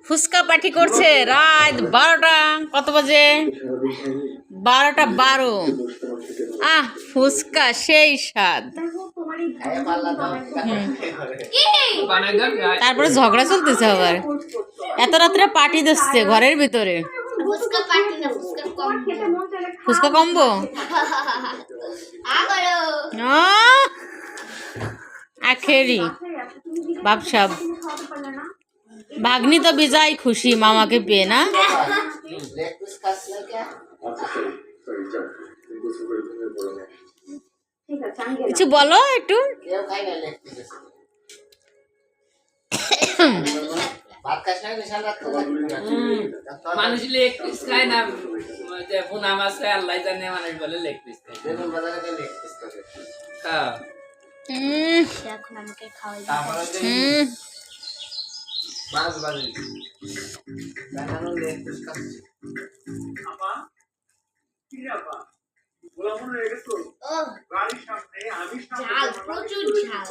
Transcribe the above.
Fuchka party করছে রাত 12টা। কত বাজে? 12টা 12। ফুচকা সেই স্বাদ। তারপরে ঝগড়া চলতেছে আবার, এত রাত্রে পার্টি দিচ্ছে ঘরের ভিতরে। ফুচকা কম্বো আখেরি বাপসাব। ভাগ্নি তো বিজয় খুশি মামাকে পেয়ে না। কিছু বলো একটু। মানুষ লেগ পিস খায় না, পোনা মাছ খায় আল্লাহ জানে, মানুষ বলে লেগ পিস খায়। এখন আমাকে খাওয়াই প্রচুর ঝাল।